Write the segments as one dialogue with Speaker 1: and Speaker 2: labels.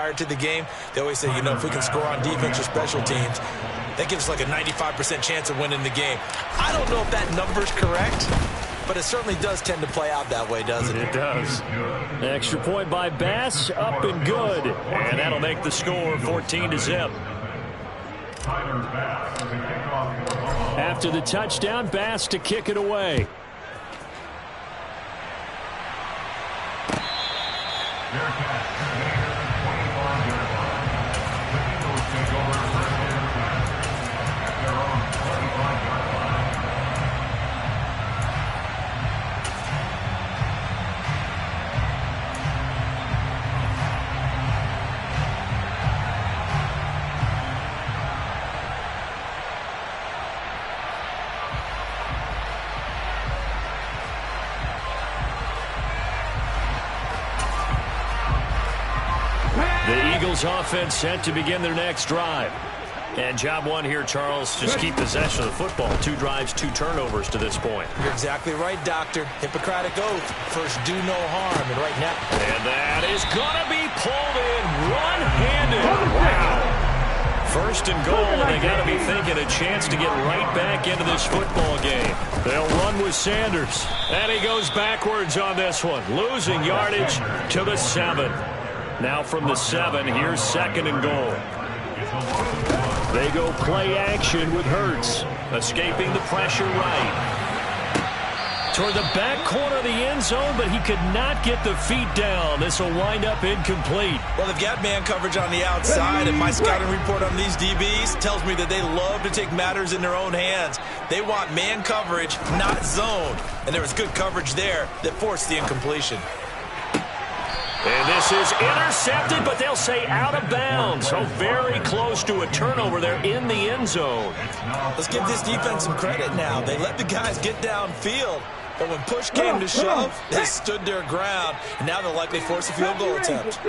Speaker 1: prior to the game, they always say, you know, if we can score on defense or special teams, that gives us like a 95% chance of winning the game. I don't know if that number's correct, but it certainly does tend to play out that way, doesn't it?
Speaker 2: It does. Extra point by Bass, up and good. And that'll make the score 14-0. After the touchdown, Bass to kick it away. Offense set to begin their next drive. And job one here, Charles, just keep possession of the football. 2 drives, 2 turnovers to this point.
Speaker 1: You're exactly right, Doctor. Hippocratic oath. First, do no harm. And right now.
Speaker 2: And that is going to be pulled in one-handed. Wow. First and goal, and they got to be thinking a chance to get right back into this football game. They'll run with Sanders. And he goes backwards on this one, losing yardage to the 7. Now from the 7, here's second and goal. They go play action with Hurts, escaping the pressure right. Toward the back corner of the end zone, but he could not get the feet down. This will wind up incomplete.
Speaker 1: Well, they've got man coverage on the outside, and my scouting report on these DBs tells me that they love to take matters in their own hands. They want man coverage, not zone. And there was good coverage there that forced the incompletion.
Speaker 2: And this is intercepted, but they'll say out of bounds. So very close to a turnover there in the end zone.
Speaker 1: Let's give this defense some credit now. They let the guys get downfield, but when push came to shove, they stood their ground. And now they'll likely force a field goal attempt.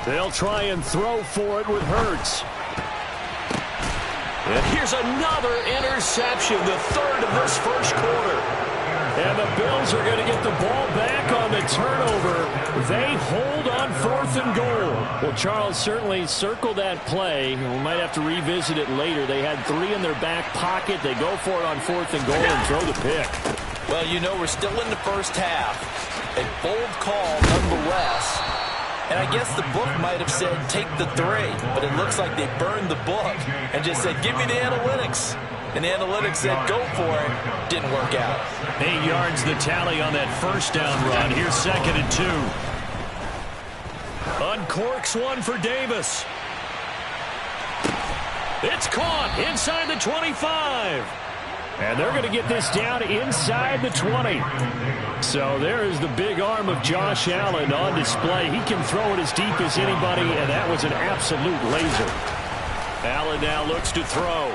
Speaker 2: They'll try and throw for it with Hurts. And here's another interception, the 3rd of this first quarter. And the Bills are going to get the ball back on the turnover. They hold on 4th and goal. Well, Charles, certainly circle that play. We might have to revisit it later. They had 3 in their back pocket. They go for it on 4th and goal and throw the pick.
Speaker 1: Well, you know, we're still in the first half. A bold call nonetheless. And I guess the book might have said, take the 3. But it looks like they burned the book and just said, give me the analytics. And the analytics said, go for it. Didn't work out.
Speaker 2: 8 yards the tally on that first down run. Here's 2nd and 2. Uncorks one for Davis. It's caught inside the 25. And they're going to get this down inside the 20. So there is the big arm of Josh Allen on display. He can throw it as deep as anybody, and that was an absolute laser. Allen now looks to throw.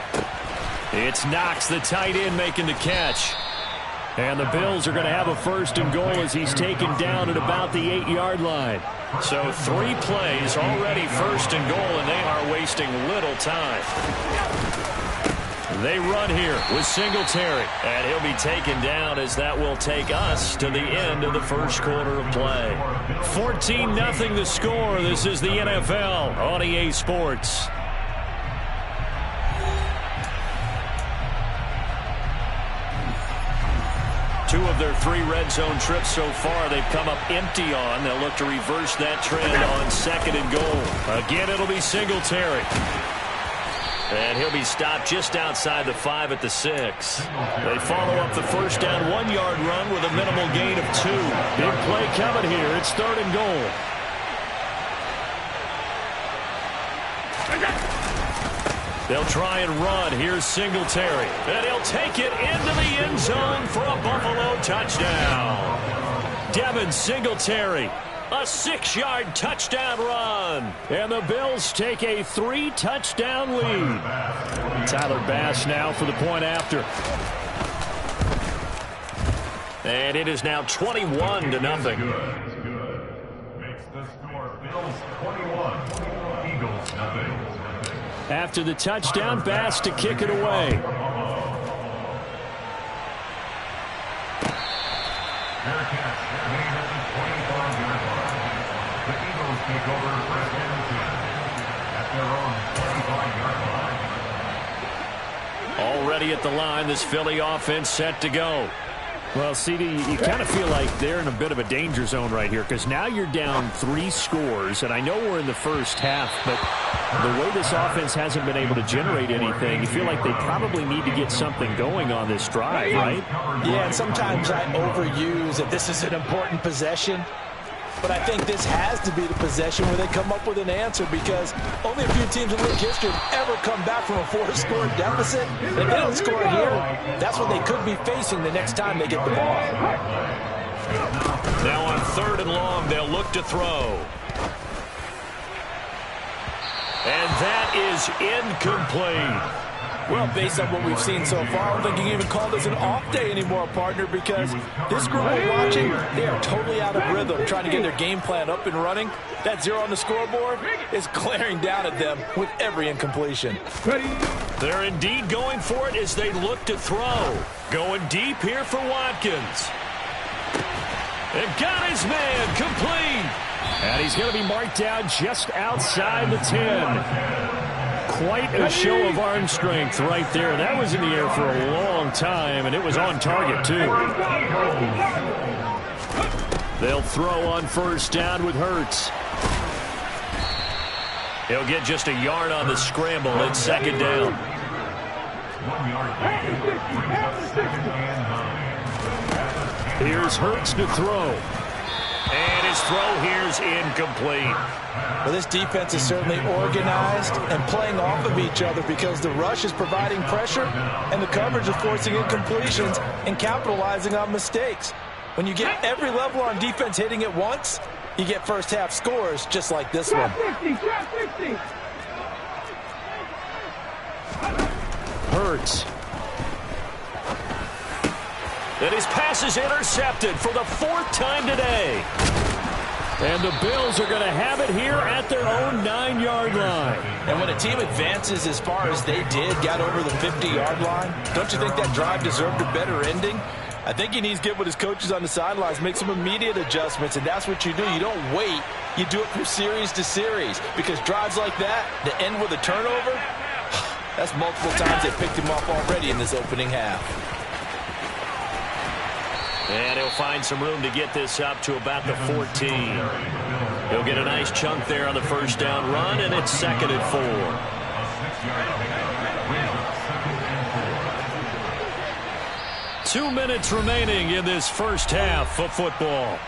Speaker 2: It's Knox, the tight end, making the catch. And the Bills are going to have a 1st and goal as he's taken down at about the 8-yard line. So 3 plays already 1st and goal, and they are wasting little time. They run here with Singletary, and he'll be taken down as that will take us to the end of the first quarter of play. 14-0 the score. This is the NFL on EA Sports. Two of their 3 red zone trips so far they've come up empty on. They'll look to reverse that trend on 2nd and goal. Again, it'll be Singletary. And he'll be stopped just outside the 5 at the 6. They follow up the first down 1-yard run with a minimal gain of 2. Big play coming here. It's 3rd and goal. They'll try and run. Here's Singletary. And he'll take it into the end zone for a Buffalo touchdown. Devin Singletary. A 6-yard touchdown run. And the Bills take a 3-touchdown lead. Tyler Bass now for the point after. And it is now 21-0.
Speaker 3: Makes the score Bills 21, Eagles nothing.
Speaker 2: After the touchdown, Bass to kick it away. Already at the line, this Philly offense set to go.
Speaker 3: Well, CD, you kind of feel like they're in a bit of a danger zone right here because now you're down 3 scores, and I know we're in the first half, but the way this offense hasn't been able to generate anything, you feel like they probably need to get something going on this drive, right?
Speaker 1: Yeah, and sometimes I overuse that this is an important possession. But I think this has to be the possession where they come up with an answer because only a few teams in league history have ever come back from a 4-score deficit. And if they don't score here, that's what they could be facing the next time they get the ball.
Speaker 2: Now on 3rd and long, they'll look to throw. And that is incomplete.
Speaker 1: Well, based on what we've seen so far, I don't think you can even call this an off day anymore, partner, because this group we're watching, they are totally out of rhythm, trying to get their game plan up and running. That 0 on the scoreboard is glaring down at them with every incompletion.
Speaker 2: They're indeed going for it as they look to throw. Going deep here for Watkins. And got his man complete.
Speaker 3: And he's going to be marked down just outside the 10. Quite a show of arm strength right there. That was in the air for a long time, and it was on target, too. They'll throw on 1st down with Hurts.
Speaker 2: He'll get just a yard on the scramble at 2nd down.
Speaker 3: Here's Hurts to throw.
Speaker 2: And his throw here's incomplete.
Speaker 1: Well, this defense is certainly organized and playing off of each other because the rush is providing pressure and the coverage is forcing incompletions and capitalizing on mistakes. When you get every level on defense hitting at once, you get first half scores just like this one.
Speaker 3: Hurts.
Speaker 2: And his pass is intercepted for the 4th time today.
Speaker 3: And the Bills are going to have it here at their own 9-yard line.
Speaker 1: And when a team advances as far as they did, got over the 50-yard line, don't you think that drive deserved a better ending? I think he needs to get with his coaches on the sidelines, make some immediate adjustments, and that's what you do. You don't wait. You do it from series to series because drives like that, to end with a turnover, that's multiple times they picked him off already in this opening half.
Speaker 2: And he'll find some room to get this up to about the 14. He'll get a nice chunk there on the 1st down run, and it's 2nd and 4. 2 minutes remaining in this first half of football.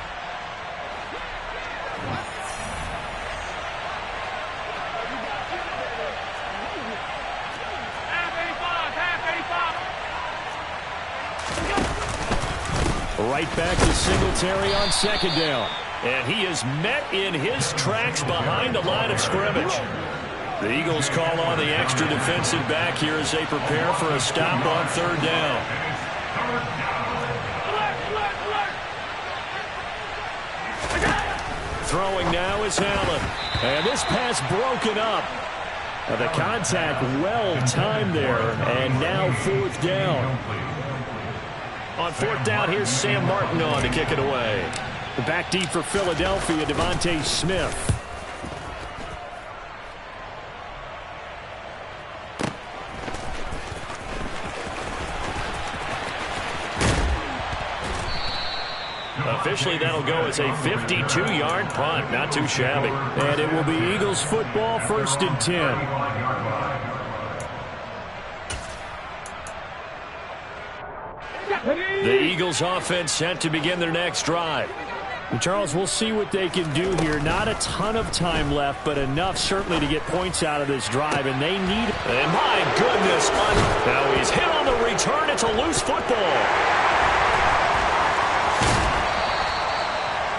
Speaker 3: Right back to Singletary on 2nd down.
Speaker 2: And he is met in his tracks behind the line of scrimmage. The Eagles call on the extra defensive back here as they prepare for a stop on 3rd down. Throwing now is Allen.
Speaker 3: And this pass broken up. The contact well timed there. And now 4th down.
Speaker 2: On 4th down, here's Sam Martin on to kick it away.
Speaker 3: Back deep for Philadelphia, Devontae Smith.
Speaker 2: Officially, that'll go as a 52-yard punt. Not too shabby.
Speaker 3: And it will be Eagles football, 1st and 10.
Speaker 2: The Eagles offense set to begin their next drive.
Speaker 3: And Charles, we'll see what they can do here. Not a ton of time left, but enough certainly to get points out of this drive, and they need it.
Speaker 2: And my goodness, now he's hit on the return. It's a loose football.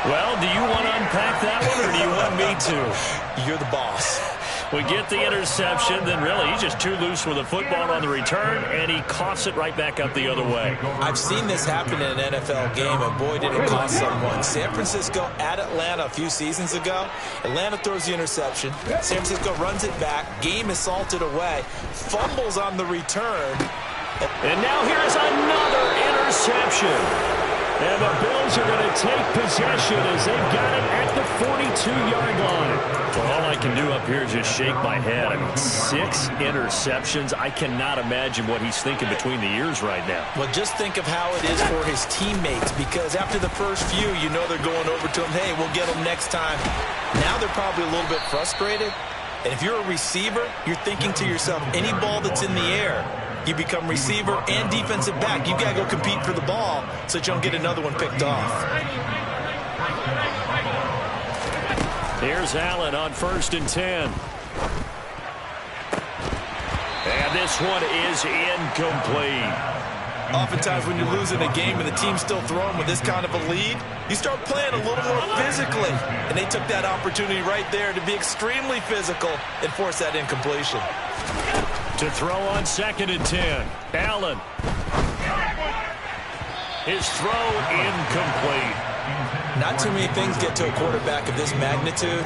Speaker 2: Well, do you want to unpack that one, or do you want me to?
Speaker 1: You're the boss.
Speaker 2: We get the interception, then really he's just too loose with the football on the return, and he coughs it right back up the other way.
Speaker 1: I've seen this happen in an NFL game, and boy, did it cost someone. San Francisco at Atlanta a few seasons ago. Atlanta throws the interception. San Francisco runs it back. Game is salted away. Fumbles on the return.
Speaker 2: And now here is another interception.
Speaker 3: And the Bills are going to take possession as they've got it at the 42-yard line.
Speaker 2: Well, all I can do up here is just shake my head. I mean, 6 interceptions. I cannot imagine what he's thinking between the ears right now.
Speaker 1: Well, just think of how it is for his teammates, because after the first few, you know they're going over to him, hey, we'll get them next time. Now they're probably a little bit frustrated. And if you're a receiver, you're thinking to yourself, any ball that's in the air, you become receiver and defensive back. You've got to go compete for the ball so that you don't get another one picked off.
Speaker 2: Here's Allen on 1st and 10. And this one is incomplete.
Speaker 1: Oftentimes when you're losing a game and the team's still throwing with this kind of a lead, you start playing a little more physically. And they took that opportunity right there to be extremely physical and force that incompletion.
Speaker 2: To throw on 2nd and 10. Allen. His throw incomplete.
Speaker 1: Not too many things get to a quarterback of this magnitude,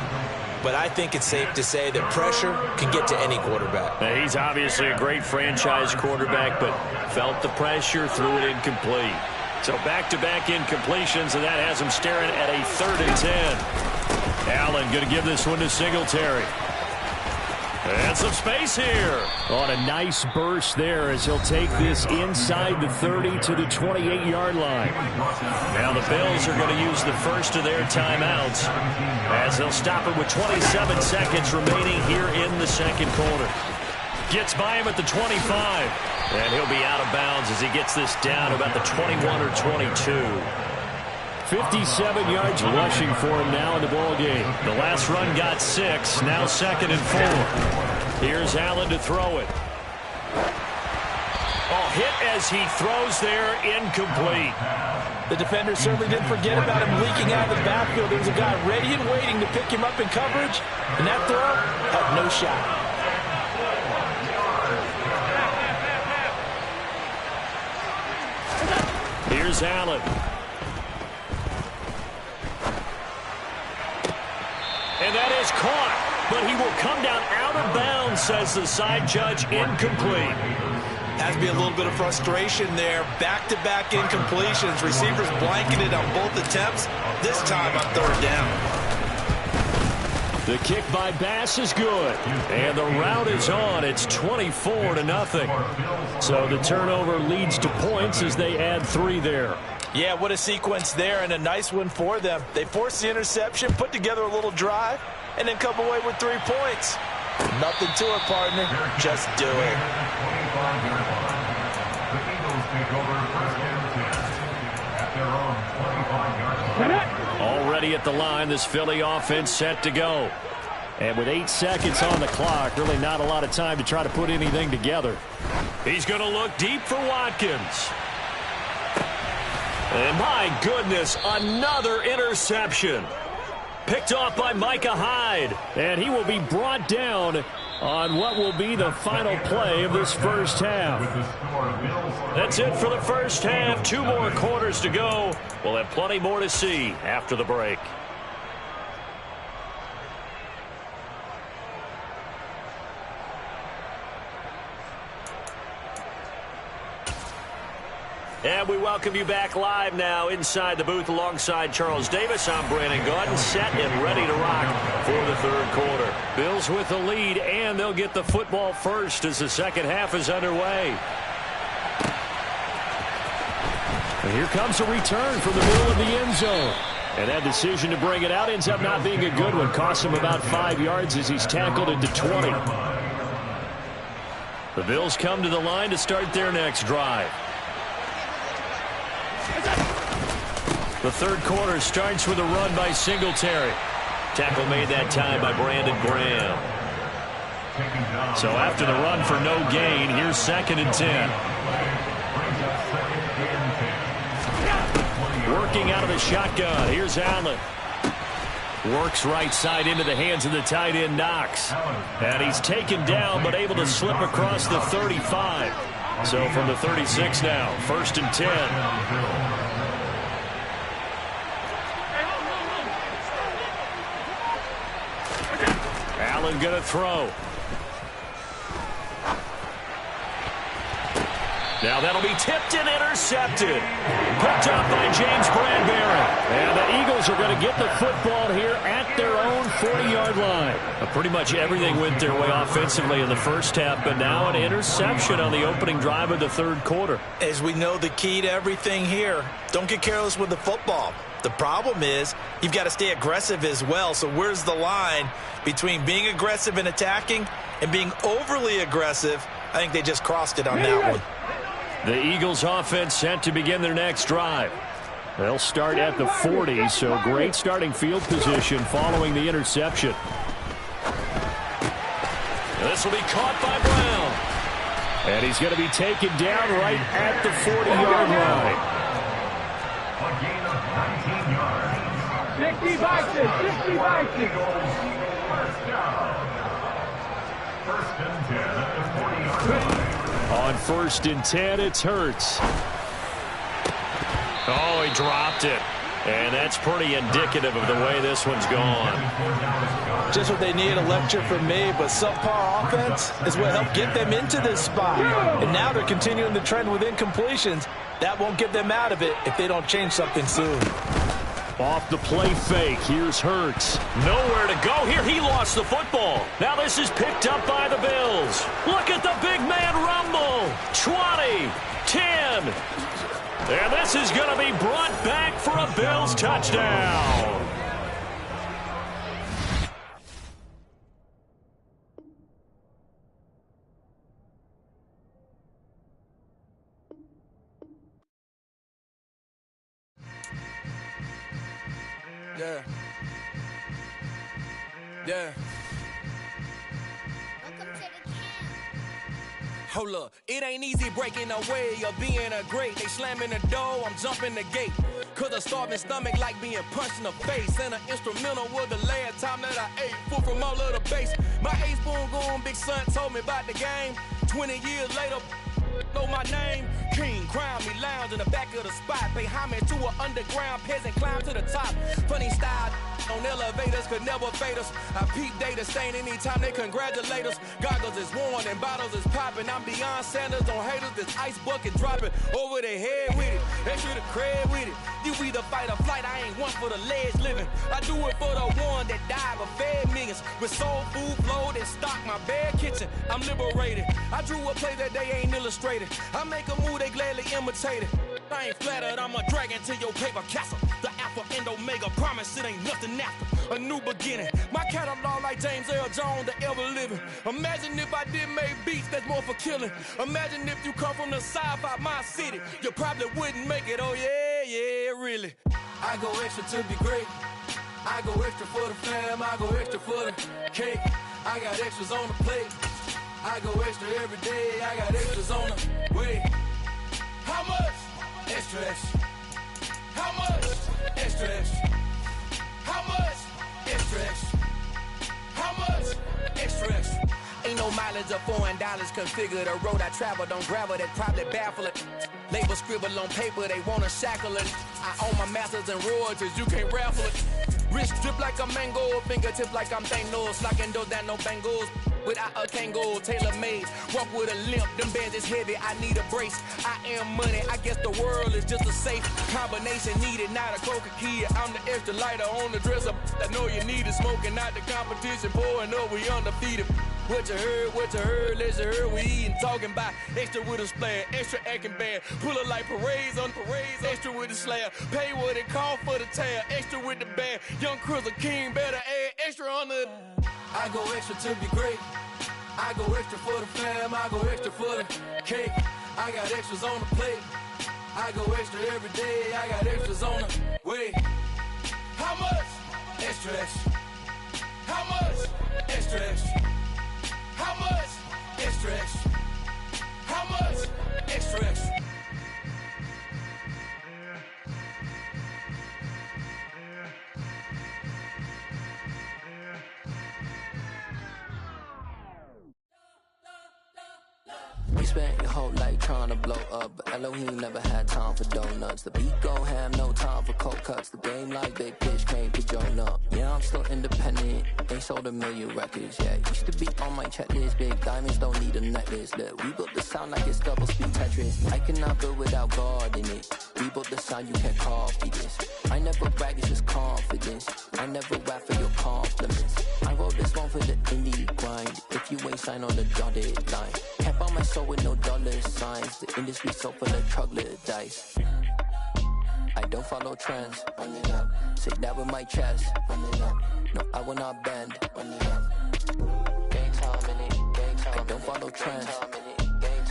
Speaker 1: but I think it's safe to say that pressure can get to any quarterback.
Speaker 2: Now, he's obviously a great franchise quarterback, but felt the pressure, threw it incomplete. So back-to-back incompletions, and that has him staring at a 3rd and 10. Allen going to give this one to Singletary. And some space here.
Speaker 3: On a nice burst there as he'll take this inside the 30 to the 28-yard line.
Speaker 2: Now the Bills are going to use the first of their timeouts as they'll stop it with 27 seconds remaining here in the 2nd quarter. Gets by him at the 25. And he'll be out of bounds as he gets this down about the 21 or 22.
Speaker 3: 57 yards rushing for him now in the ball game.
Speaker 2: The last run got 6. Now 2nd and 4. Here's Allen to throw it. Oh, hit as he throws there, incomplete.
Speaker 1: The defender certainly didn't forget about him leaking out of the backfield. There was a guy ready and waiting to pick him up in coverage, and that throw had no shot.
Speaker 2: Here's Allen. And that is caught, but he will come down out of bounds, says the side judge, incomplete.
Speaker 1: Has to be a little bit of frustration there. Back-to-back incompletions. Receivers blanketed on both attempts, this time on 3rd down.
Speaker 3: The kick by Bass is good.
Speaker 2: And the route is on. It's 24-0.
Speaker 3: So the turnover leads to points as they add 3 there.
Speaker 1: Yeah, what a sequence there, and a nice one for them. They forced the interception, put together a little drive, and then come away with 3 points. Nothing to it, partner. Just do it.
Speaker 2: Already at the line, this Philly offense set to go.
Speaker 3: And with 8 seconds on the clock, really not a lot of time to try to put anything together.
Speaker 2: He's going to look deep for Watkins. And my goodness, another interception. Picked off by Micah Hyde.
Speaker 3: And he will be brought down on what will be the final play of this first half.
Speaker 2: That's it for the first half. 2 more quarters to go. We'll have plenty more to see after the break. And we welcome you back live now inside the booth alongside Charles Davis. I'm Brandon Gaudin, set and ready to rock for the 3rd quarter. Bills with the lead, and they'll get the football first as the 2nd half is underway.
Speaker 3: And here comes a return from the middle of the end zone. And that decision to bring it out ends up not being a good one. Costs him about 5 yards as he's tackled into 20.
Speaker 2: The Bills come to the line to start their next drive. The 3rd quarter starts with a run by Singletary. Tackle made that time by Brandon Graham. So after the run for no gain, here's 2nd and 10. Working out of the shotgun. Here's Allen. Works right side into the hands of the tight end Knox. And he's taken down but able to slip across the 35. So from the 36 now, 1st and 10. Allen going to throw. Now that'll be tipped and intercepted. Picked up by James Bradbury. And the Eagles are going to get the football here at their own 40-yard line. Pretty much everything went their way offensively in the first half, but now an interception on the opening drive of the third quarter.
Speaker 1: As we know, the key to everything here, don't get careless with the football. The problem is you've got to stay aggressive as well. So where's the line between being aggressive and attacking and being overly aggressive? I think they just crossed it on that one.
Speaker 2: The Eagles offense set to begin their next drive. They'll start at the 40, so great starting field position following the interception. This will be caught by Brown. And he's going to be taken down right at the 40-yard line.
Speaker 4: A gain of 19 yards. 60 Vikings. First down. First and 10 at the 40-yard line.
Speaker 2: On first and 10, it's Hurts. Oh, he dropped it. And that's pretty indicative of the way this one's gone.
Speaker 1: Just what they need, a lecture from me, but subpar offense is what helped get them into this spot. And now they're continuing the trend with incompletions. That won't get them out of it if they don't change something soon.
Speaker 2: Off the play fake, here's Hurts. Nowhere to go here. He lost the football. Now this is picked up by the Bills. Look at the big man rumble. 20, 10. And this is going to be brought back for a Bills touchdown.
Speaker 5: Yeah. Yeah. Hold up, it ain't easy breaking away or being a great. They slamming the door, I'm jumping the gate. Cause a starving stomach like being punched in the face. And an instrumental was the last time that I ate. Food from all of the base. My A-spoon going, big son told me about the game. 20 years later, know my name. King, crown me, lounge in the back of the spot. Pay homage to an underground peasant, climb to the top. Funny style on elevators could never fade us. I peep data stain anytime they congratulate us. Goggles is worn and bottles is popping. I'm beyond Sanders on haters, this ice bucket dropping over their head with it. Extra the cred with it. You either fight or flight, I ain't one for the ledge living. I do it for the one that died but fed millions. With soul food flowed and stocked my bare kitchen. I'm liberated. I drew a play that they ain't illustrated. I make a move, they gladly imitate it. I ain't flattered, I'm a dragon to your paper castle. The Alpha and Omega, promise it ain't nothing after. A new beginning. My catalog like James Earl Jones, the ever living. Imagine if I did make beats that's more for killing. Imagine if you come from the sci-fi, my city. You probably wouldn't make it, oh yeah, yeah, really. I go extra to be great. I go extra for the fam, I go extra for the cake. I got extras on the plate. I go extra every day, I got extras on the way. How much? Extra, extra. How much? Extra, extra. How much? Extra, extra. How much? Extra, extra. Ain't no mileage of $4 configure the road I travel. Don't gravel that probably baffle it. Label scribble on paper, they wanna shackle it. I own my masters and royalties, you can't raffle it. Wrist drip like a mango, fingertip like I'm Thanos. Locking doors down, no bangles. Without a Kango, tailor-made. Walk with a limp, them bands is heavy, I need a brace. I am money, I guess the world is just a safe combination needed, not a coca key. I'm the extra lighter on the dresser. I know you need it, smoking out the competition, pouring up, we undefeated. What you heard, let's you heard, we eating, talking about extra with a splash, extra acting bad, pull it like parades on parades, extra with the slab, pay what it cost for the tab, extra with the bag, young Cruiser King, better add extra on the... I go extra to be great, I go extra for the fam, I go extra for the cake, I got extras on the plate, I go extra every day, I got extras on the way. How much? Extra, extra. How much? Extra, extra. How much? Extra, extra. How much? Extra, extra.
Speaker 6: You spent your whole life trying to blow up, but Elohim never had time for donuts. The beat go ham, no time for cold cuts. The game like big pitch came to join up. Yeah, I'm still independent, ain't sold a million records yet. Used to be on my checklist, big diamonds don't need a necklace. Look, we built the sound like it's double speed Tetris. I cannot build without God in it. We built the sound, you can't copy this. I never brag, it's just confidence. I never rap for your compliments. I wrote this one for the indie grind. If you ain't signed on the dotted line, can't buy my soul with no dollar signs. The industry so full of troglodytes. I don't follow trends. Run it up. Say that with my chest. Run it up. No, I will not bend. Run it up. Gang time in it. Gang time. I don't follow trends.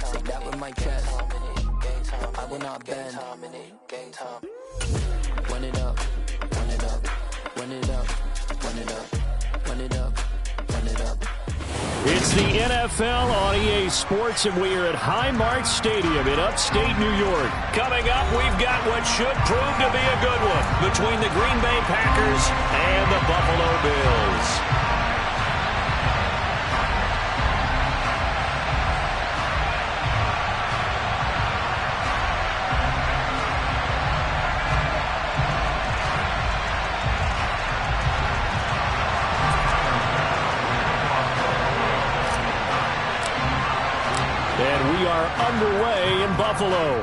Speaker 6: Say that with my chest. No, I will not bend. Gang time. Run it up. Run it up. Run it up. Run it up. Run it up. Run it up.
Speaker 3: It's the NFL on EA Sports, and we are at Highmark Stadium in upstate New York.
Speaker 2: Coming up, we've got what should prove to be a good one between the Green Bay Packers and the Buffalo Bills.
Speaker 3: And we are underway in Buffalo.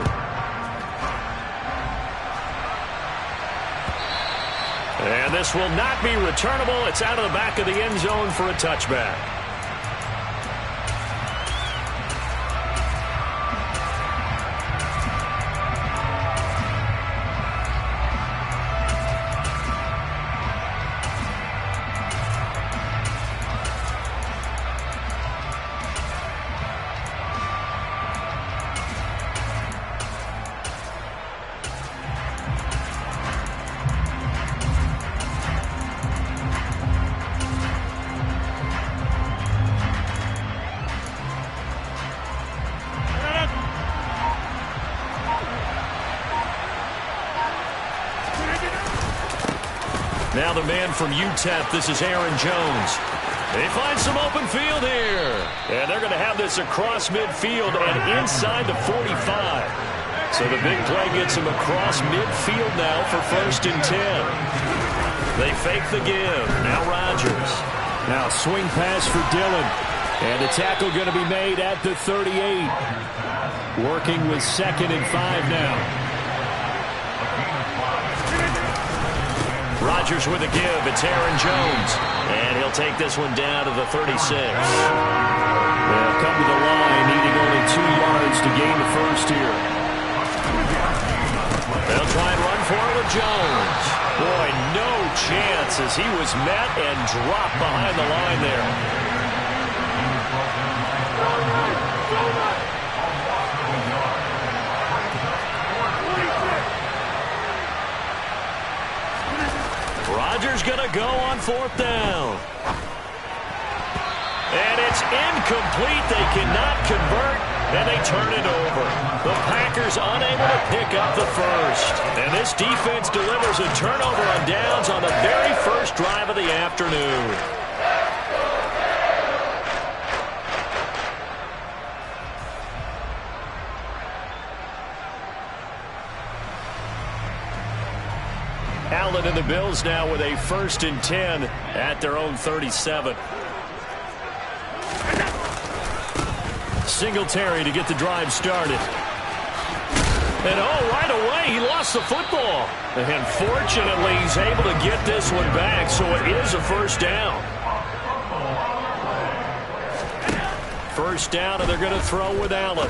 Speaker 2: And this will not be returnable. It's out of the back of the end zone for a touchback. Now the man from UTEP, this is Aaron Jones. They find some open field here. And they're going to have this across midfield and inside the 45. So the big play gets him across midfield now for 1st and 10. They fake the give. Now Rodgers.
Speaker 3: Now swing pass for Dillon. And the tackle going to be made at the 38. Working with 2nd and 5 now.
Speaker 2: Rodgers with a give. It's Aaron Jones. And he'll take this one down to the 36.
Speaker 3: They'll come to the line, needing only 2 yards to gain the first here.
Speaker 2: They'll try and run for it with Jones. Boy, no chance as he was met and dropped behind the line there. Rodgers going to go on 4th down. And it's incomplete. They cannot convert, and they turn it over. The Packers unable to pick up the first. And this defense delivers a turnover on downs on the very first drive of the afternoon. Allen and the Bills now with a 1st and 10 at their own 37. Singletary to get the drive started. And right away he lost the football. And fortunately he's able to get this one back, so it is a 1st down. 1st down, and they're going to throw with Allen.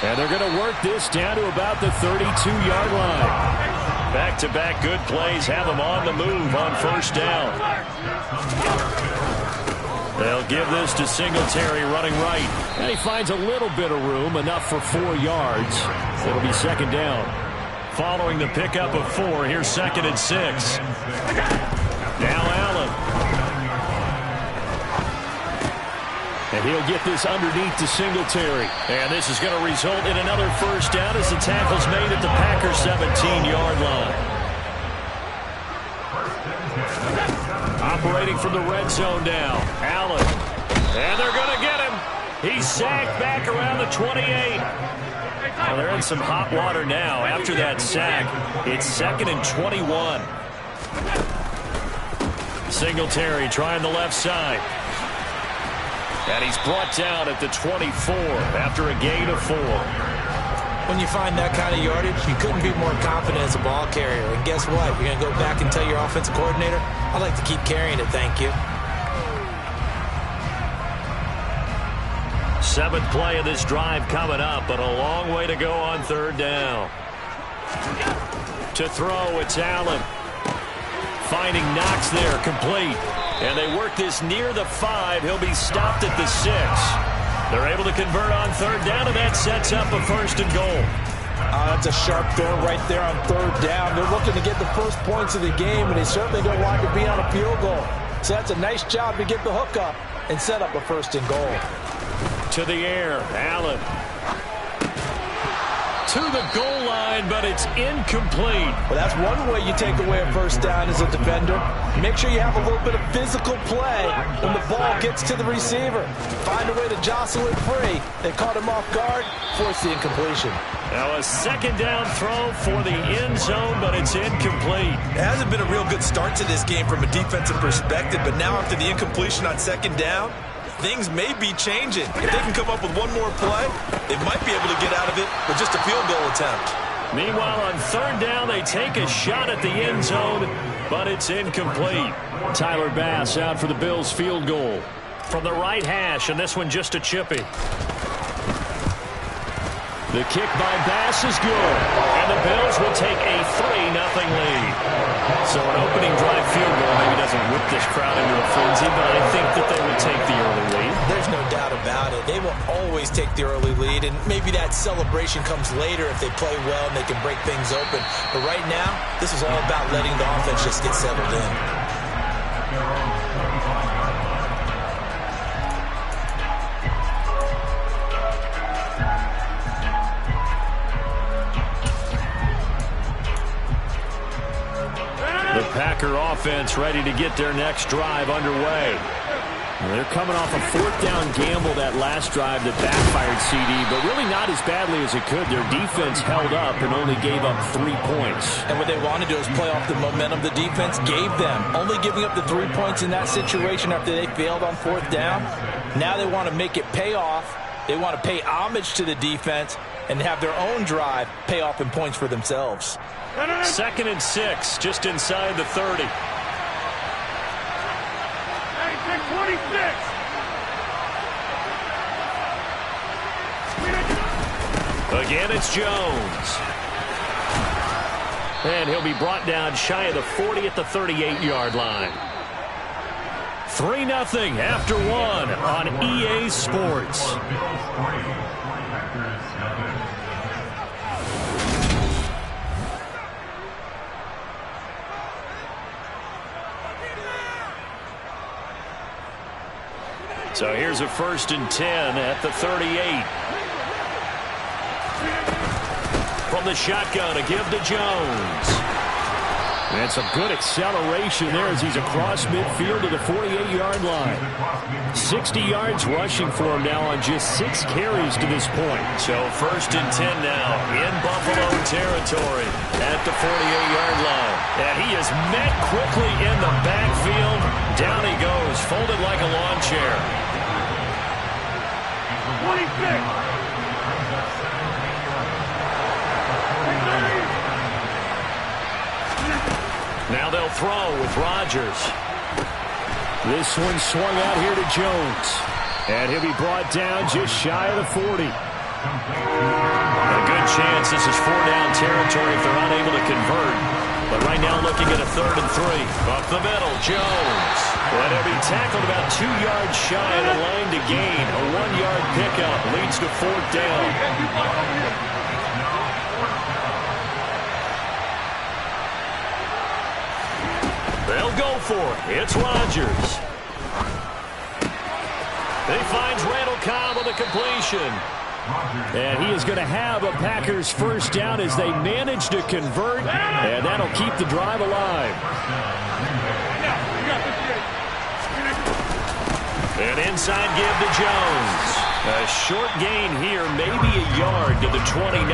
Speaker 2: And they're going to work this down to about the 32-yard line. Back-to-back good plays have them on the move on 1st down. They'll give this to Singletary running right.
Speaker 3: And he finds a little bit of room, enough for 4 yards. It'll be 2nd down.
Speaker 2: Following the pickup of 4, here's 2nd and 6. Now Allen.
Speaker 3: And he'll get this underneath to Singletary.
Speaker 2: And this is going to result in another 1st down as the tackle's made at the Packers' 17-yard line. Operating from the red zone now. Allen. And they're going to get him. He's sacked back around the 28. Well, they're in some hot water now. After that sack, it's 2nd and 21. Singletary trying the left side. And he's brought down at the 24 after a gain of 4.
Speaker 7: When you find that kind of yardage, you couldn't be more confident as a ball carrier. And guess what? You're going to go back and tell your offensive coordinator, I'd like to keep carrying it, thank you.
Speaker 2: 7th play of this drive coming up, but a long way to go on 3rd down. To throw, it's Allen. Finding Knox there, complete. And they work this near the 5. He'll be stopped at the 6. They're able to convert on 3rd down, and that sets up a 1st and goal.
Speaker 7: That's a sharp throw right there on 3rd down. They're looking to get the first points of the game, and they certainly don't want to be on a field goal. So that's a nice job to get the hook up and set up a 1st and goal.
Speaker 2: To the air, Allen. To the goal line, but it's incomplete.
Speaker 7: Well, that's one way you take away a 1st down as a defender. Make sure you have a little bit of physical play when the ball gets to the receiver. Find a way to jostle it free. They caught him off guard, force the incompletion.
Speaker 2: Now a 2nd down throw for the end zone, but it's incomplete.
Speaker 8: It hasn't been a real good start to this game from a defensive perspective, but now after the incompletion on 2nd down, things may be changing. If they can come up with one more play, they might be able to get out of it with just a field goal attempt.
Speaker 2: Meanwhile, on 3rd down, they take a shot at the end zone, but it's incomplete. Tyler Bass out for the Bills' field goal from the right hash, and this one just a chippy. The kick by Bass is good, and the Bills will take a 3-0 lead. So an opening drive field goal maybe doesn't whip this crowd into a frenzy, but I think that they would take the early lead.
Speaker 7: There's no doubt about it. They will always take the early lead, and maybe that celebration comes later if they play well and they can break things open. But right now, this is all about letting the offense just get settled in.
Speaker 2: The Packer offense ready to get their next drive underway.
Speaker 3: They're coming off a 4th down gamble that last drive that backfired CD, but really not as badly as it could. Their defense held up and only gave up 3 points.
Speaker 7: And what they want to do is play off the momentum the defense gave them. Only giving up the 3 points in that situation after they failed on 4th down. Now they want to make it pay off. They want to pay homage to the defense and have their own drive pay off in points for themselves.
Speaker 2: 2nd and 6, just inside the 30. Again, it's Jones. And he'll be brought down shy of the 40 at the 38-yard line. 3-0 after 1 on EA Sports. So here's a 1st and 10 at the 38. From the shotgun, a give to Jones.
Speaker 3: And some good acceleration there as he's across midfield to the 48-yard line. 60 yards rushing for him now on just 6 carries to this point.
Speaker 2: So 1st and 10 now in Buffalo territory at the 48-yard line. And he is met quickly in the backfield. Down he goes, folded like a lawn chair.
Speaker 4: 26.
Speaker 2: Now they'll throw with Rodgers.
Speaker 3: This one swung out here to Jones. And he'll be brought down just shy of the 40.
Speaker 2: A good chance this is 4-down territory if they're unable to convert. But right now looking at a 3rd and 3. Up the middle, Jones. But he'll be tackled about 2 yards shy of the line to gain. A 1-yard pickup leads to 4th down. They'll go for it. It's Rodgers. He finds Randall Cobb with a completion.
Speaker 3: And he is going to have a Packers 1st down as they manage to convert. And that'll keep the drive alive.
Speaker 2: An inside give to Jones. A short gain here, maybe a yard to the 29.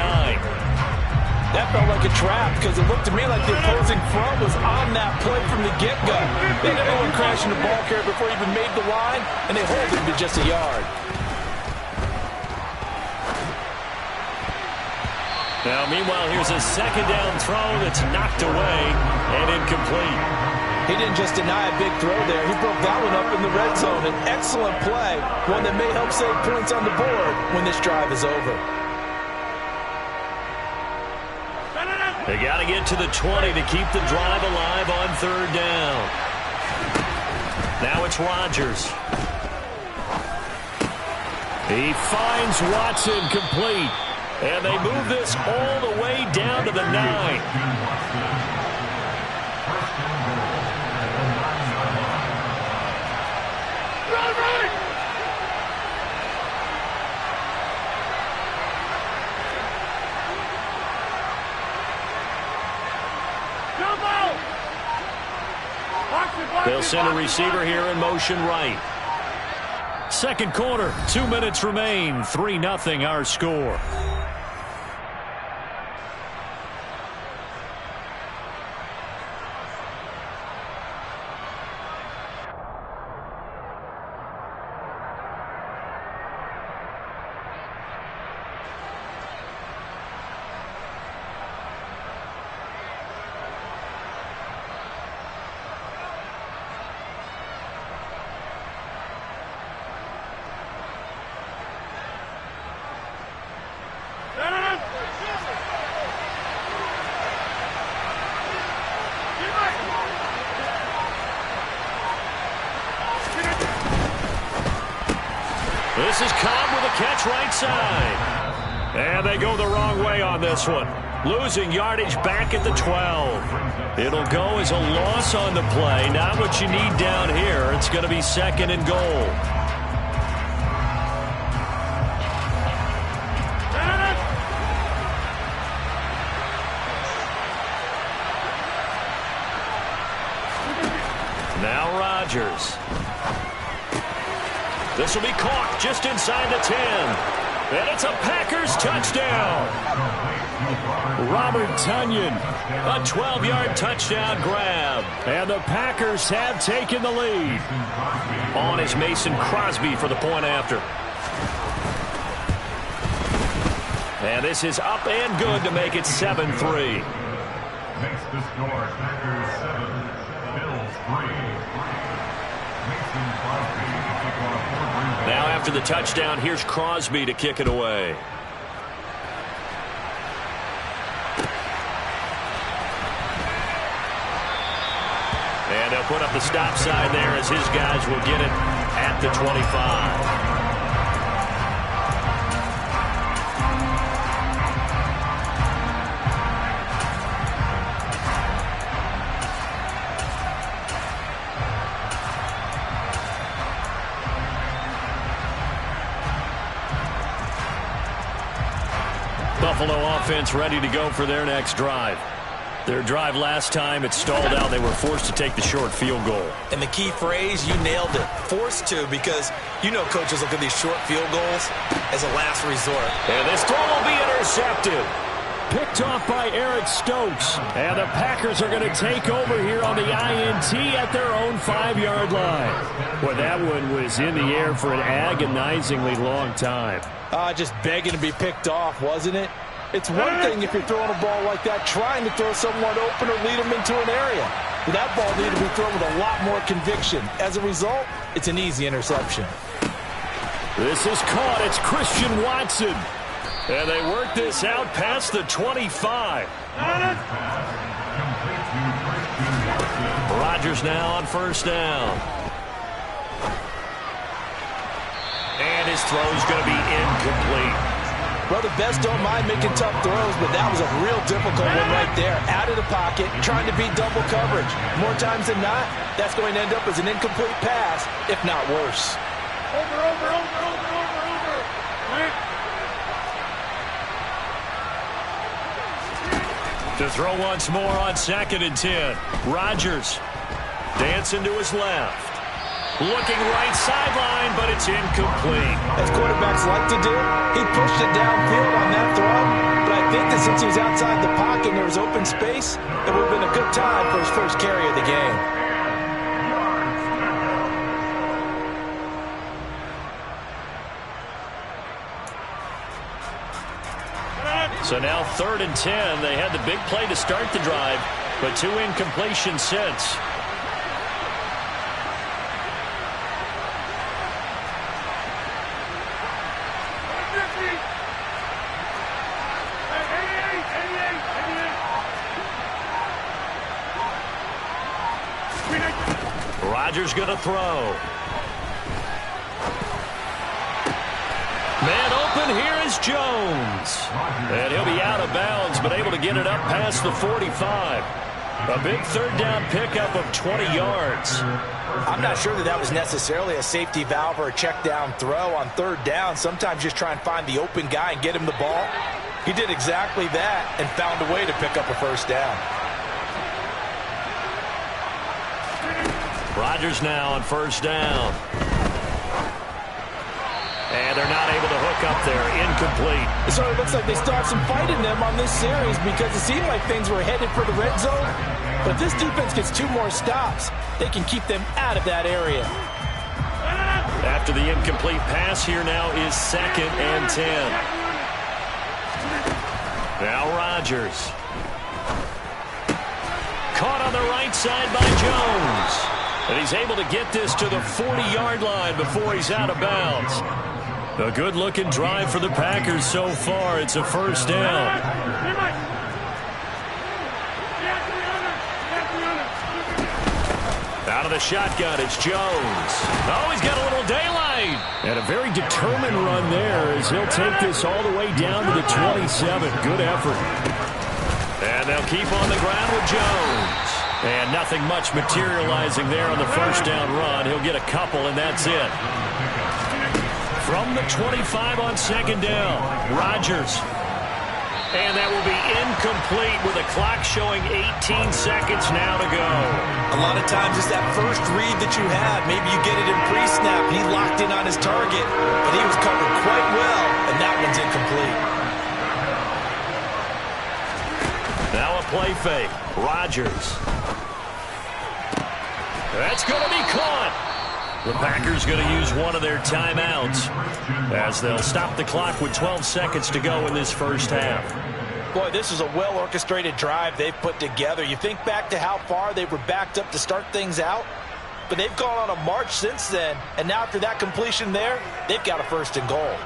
Speaker 7: That felt like a trap because it looked to me like the opposing front was on that play from the get-go. They had everyone crashing the ball carrier before he even made the line, and they hold him to just a yard.
Speaker 2: Now, meanwhile, here's a second down throw that's knocked away and incomplete.
Speaker 7: He didn't just deny a big throw there. He broke that one up in the red zone. An excellent play, one that may help save points on the board when this drive is over.
Speaker 2: They got to get to the 20 to keep the drive alive on third down. Now it's Rodgers.
Speaker 3: He finds Watson complete.
Speaker 2: And they move this all the way down to the 9. They'll send a receiver here in motion right.
Speaker 3: Second quarter, 2 minutes remain. 3-0 our score.
Speaker 2: This is Cobb with a catch right side. And they go the wrong way on this one. Losing yardage back at the 12. It'll go as a loss on the play. Not what you need down here. It's going to be second and goal. Now Rodgers. This will be caught just inside the 10. And it's a Packers touchdown.
Speaker 3: Robert Tonyan.
Speaker 2: A 12-yard touchdown grab.
Speaker 3: And the Packers have taken the lead.
Speaker 2: On is Mason Crosby for the point after. And this is up and good to make it 7-3.
Speaker 4: Makes the score Packers 7, Bills 3. Mason Crosby to kick off for Green Bay.
Speaker 2: Now after the touchdown, here's Crosby to kick it away. And they'll put up the stop sign there as his guys will get it at the 25. Buffalo offense ready to go for their next drive. Their drive last time, it stalled out. They were forced to take the short field goal.
Speaker 8: And the key phrase, you nailed it, forced to, because you know coaches look at these short field goals as a last resort.
Speaker 2: And this throw will be intercepted.
Speaker 3: Picked off by Eric Stokes. And the Packers are going to take over here on the INT at their own 5-yard line. Boy, that one was in the air for an agonizingly long time.
Speaker 7: Just begging to be picked off, wasn't it? It's one thing if you're throwing a ball like that, trying to throw someone open or lead them into an area. But that ball needed to be thrown with a lot more conviction. As a result, it's an easy interception.
Speaker 3: This is caught. It's Christian Watson.
Speaker 2: And they work this out past the 25. Rodgers now on first down. And his throw is going to be incomplete.
Speaker 7: Well, the best don't mind making tough throws, but that was a real difficult one right there. Out of the pocket, trying to beat double coverage. More times than not, that's going to end up as an incomplete pass, if not worse.
Speaker 4: Over.
Speaker 2: To throw once more on 2nd and 10. Rodgers dancing to his left. Looking right sideline, but it's incomplete.
Speaker 7: As quarterbacks like to do, he pushed it downfield on that throw. But I think that since he was outside the pocket and there was open space, it would have been a good time for his first carry of the game.
Speaker 2: So now 3rd and 10. They had the big play to start the drive, but 2 incompletions since. Rodgers going to throw. Man open, here is Jones. And he'll be out of bounds, but able to get it up past the 45. A big 3rd down pickup of 20 yards.
Speaker 7: I'm not sure that was necessarily a safety valve or a check down throw on 3rd down. Sometimes just try and find the open guy and get him the ball. He did exactly that and found a way to pick up a 1st down.
Speaker 2: Rodgers now on 1st down. And they're not able to hook up there. Incomplete.
Speaker 7: So it looks like they still have some fight in them on this series because it seemed like things were headed for the red zone. But if this defense gets 2 more stops, they can keep them out of that area.
Speaker 2: After the incomplete pass, here now is 2nd and 10. Now Rodgers. Caught on the right side by Jones. And he's able to get this to the 40-yard line before he's out of bounds. A good-looking drive for the Packers so far. It's a 1st down. Out of the shotgun, it's Jones. Oh, he's got a little daylight.
Speaker 3: And a very determined run there as he'll take this all the way down to the 27. Good effort.
Speaker 2: And they'll keep on the ground with Jones. And nothing much materializing there on the 1st down run. He'll get a couple, and that's it. From the 25 on 2nd down, Rodgers. And that will be incomplete with the clock showing 18 seconds now to go.
Speaker 7: A lot of times it's that first read that you have. Maybe you get it in pre-snap. He locked in on his target, but he was covered quite well, and that one's incomplete.
Speaker 2: Now a play fake. Rodgers. That's going to be caught. The Packers going to use one of their timeouts as they'll stop the clock with 12 seconds to go in this 1st half.
Speaker 7: Boy, this is a well-orchestrated drive they've put together. You think back to how far they were backed up to start things out, but they've gone on a march since then, and now after that completion there, they've got a 1st and goal.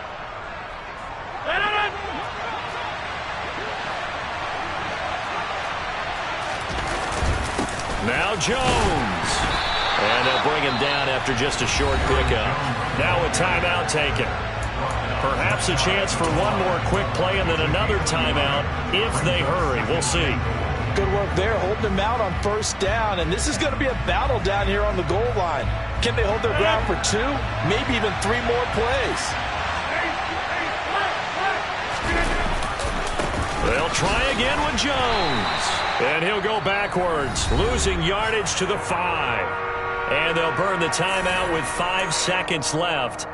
Speaker 2: Now Jones. And they'll bring him down after just a short pickup. Now a timeout taken. Perhaps a chance for one more quick play and then another timeout if they hurry. We'll see.
Speaker 7: Good work there, holding them out on 1st down. And this is going to be a battle down here on the goal line. Can they hold their ground for 2, maybe even 3 more plays?
Speaker 2: They'll try again with Jones. And he'll go backwards, losing yardage to the 5. And they'll burn the timeout with 5 seconds left.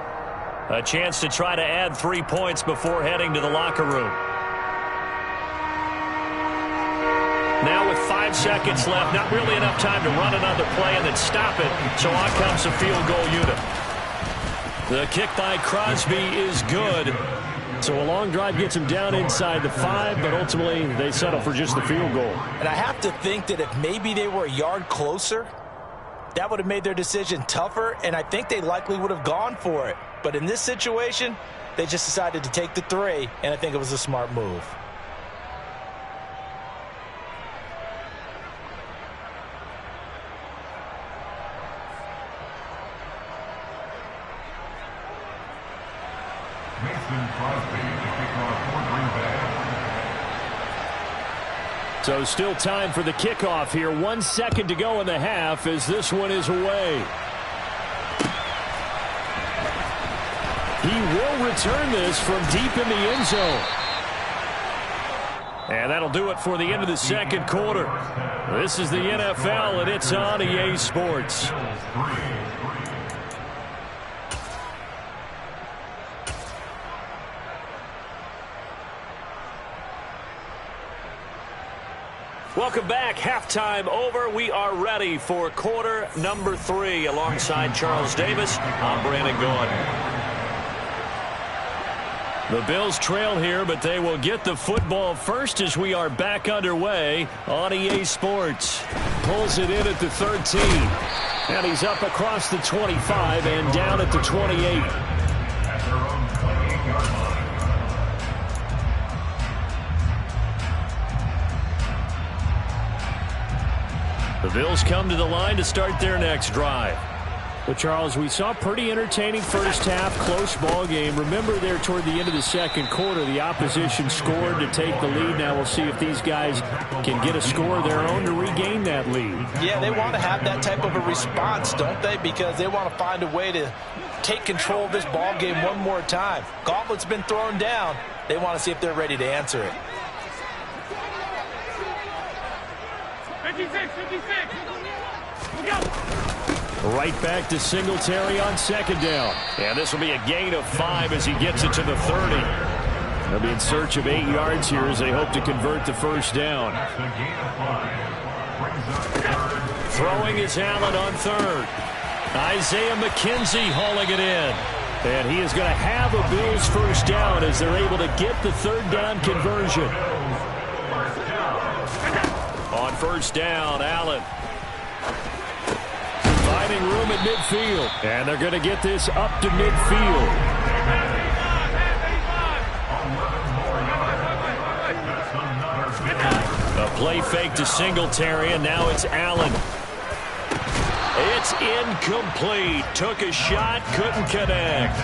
Speaker 2: A chance to try to add 3 points before heading to the locker room. Now with 5 seconds left, not really enough time to run another play and then stop it. So on comes the field goal unit. The kick by Crosby is good.
Speaker 3: So a long drive gets him down inside the 5, but ultimately they settle for just the field goal.
Speaker 7: And I have to think that if maybe they were a yard closer, that would have made their decision tougher, and I think they likely would have gone for it. But in this situation, they just decided to take the 3, and I think it was a smart move.
Speaker 4: Mason Crosby to kick off for Green Bay.
Speaker 3: So still time for the kickoff here. 1 second to go in the half as this one is away. He will return this from deep in the end zone.
Speaker 2: And that'll do it for the end of the 2nd quarter. This is the NFL, and it's on EA Sports. Welcome back. Halftime over. We are ready for quarter number 3. Alongside Charles Davis, I'm Brandon Gaudin. The Bills trail here, but they will get the football first as we are back underway on EA Sports. Pulls it in at the 13. And he's up across the 25 and down at the 28. The Bills come to the line to start their next drive.
Speaker 3: Well, Charles, we saw a pretty entertaining first half, close ball game. Remember there toward the end of the second quarter, the opposition scored to take the lead. Now we'll see if these guys can get a score of their own to regain that lead.
Speaker 7: Yeah, they want to have that type of a response, don't they? Because they want to find a way to take control of this ball game one more time. Gauntlet's been thrown down. They want to see if they're ready to answer it.
Speaker 9: 56. Look out.
Speaker 2: Right back to Singletary on second down. And this will be a gain of 5 as he gets it to the 30. They'll be in search of 8 yards here as they hope to convert the first down. Throwing is Allen on third. Isaiah McKenzie hauling it in. And he is going to have a Bills first down as they're able to get the third down conversion. On first down, Allen. Finding room at midfield. And they're going to get this up to midfield. A play fake to Singletary, and now it's Allen. It's incomplete. Took a shot, couldn't connect.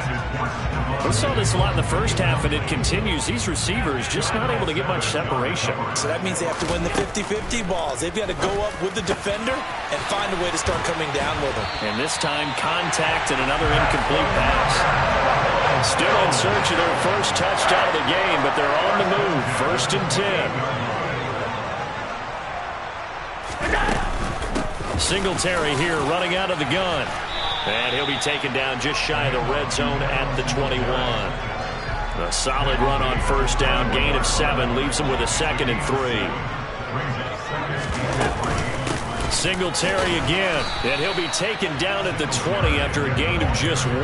Speaker 2: We saw this a lot in the first half, and it continues. These receivers just not able to get much separation.
Speaker 8: So that means they have to win the 50-50 balls. They've got to go up with the defender and find a way to start coming down with them.
Speaker 2: And this time, contact and another incomplete pass. Still in search of their first touchdown of the game, but they're on the move. 1st and 10. Singletary here running out of the gun. And he'll be taken down just shy of the red zone at the 21. A solid run on first down. Gain of 7 leaves him with a 2nd and 3. Singletary again. And he'll be taken down at the 20 after a gain of just 1.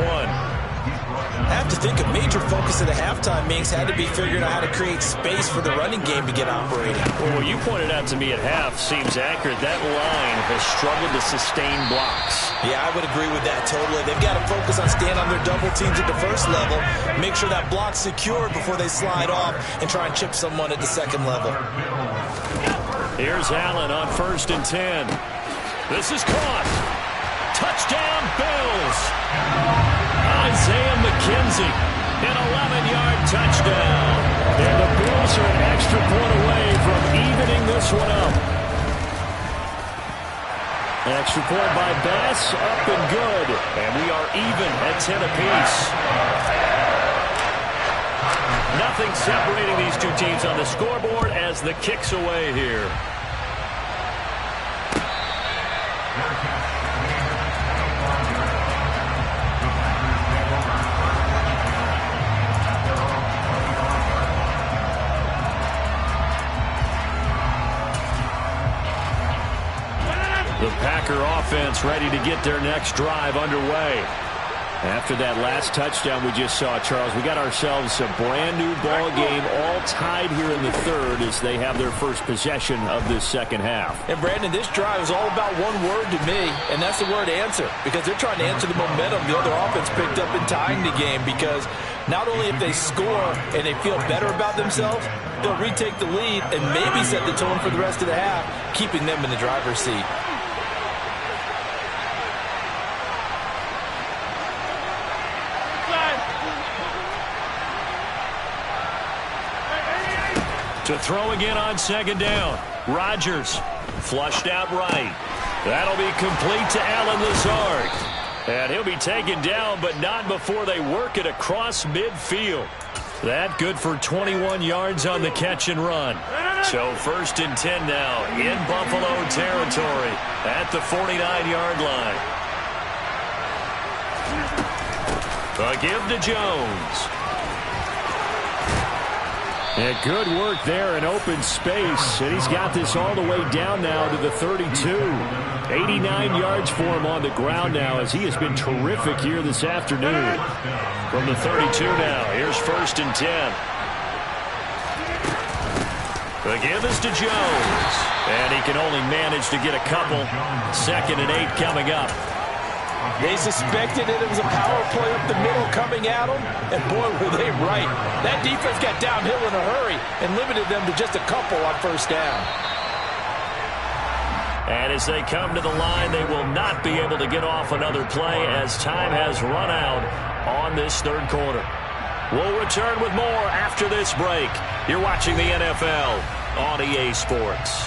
Speaker 8: I have to think a major focus of the halftime meetings had to be figuring out how to create space for the running game to get operating.
Speaker 2: Well, what you pointed out to me at half seems accurate. That line has struggled to sustain blocks.
Speaker 8: Yeah, I would agree with that totally. They've got to focus on staying on their double teams at the first level, make sure that block's secure before they slide off and try and chip someone at the second level.
Speaker 2: Here's Allen on 1st and 10. This is caught. Touchdown, Bills. Isaiah McKenzie, an 11-yard touchdown. And the Bills are an extra point away from evening this one up. An extra point by Bass, up and good. And we are even at 10 apiece. Nothing separating these two teams on the scoreboard as the kick's away here. The Packer offense ready to get their next drive underway. After that last touchdown we just saw, Charles, we got ourselves a brand new ball game, all tied here in the third as they have their first possession of this second half.
Speaker 7: And Brandon, this drive is all about one word to me, and that's the word answer, because they're trying to answer the momentum the other offense picked up in tying the game, because not only if they score and they feel better about themselves, they'll retake the lead and maybe set the tone for the rest of the half, keeping them in the driver's seat.
Speaker 2: To throw again on second down. Rodgers flushed out right. That'll be complete to Allen Lazard. And he'll be taken down, but not before they work it across midfield. That good for 21 yards on the catch and run. So 1st and 10 now in Buffalo territory at the 49-yard line. A give to Jones.
Speaker 3: And good work there in open space. And he's got this all the way down now to the 32. 89 yards for him on the ground now as he has been terrific here this afternoon.
Speaker 2: From the 32 now, here's 1st and 10. The give is to Jones. And he can only manage to get a couple. 2nd and 8 coming up.
Speaker 7: They suspected it was a power play up the middle coming at them, and boy, were they right. That defense got downhill in a hurry and limited them to just a couple on 1st down.
Speaker 2: And as they come to the line, they will not be able to get off another play as time has run out on this 3rd quarter. We'll return with more after this break. You're watching the NFL on EA Sports.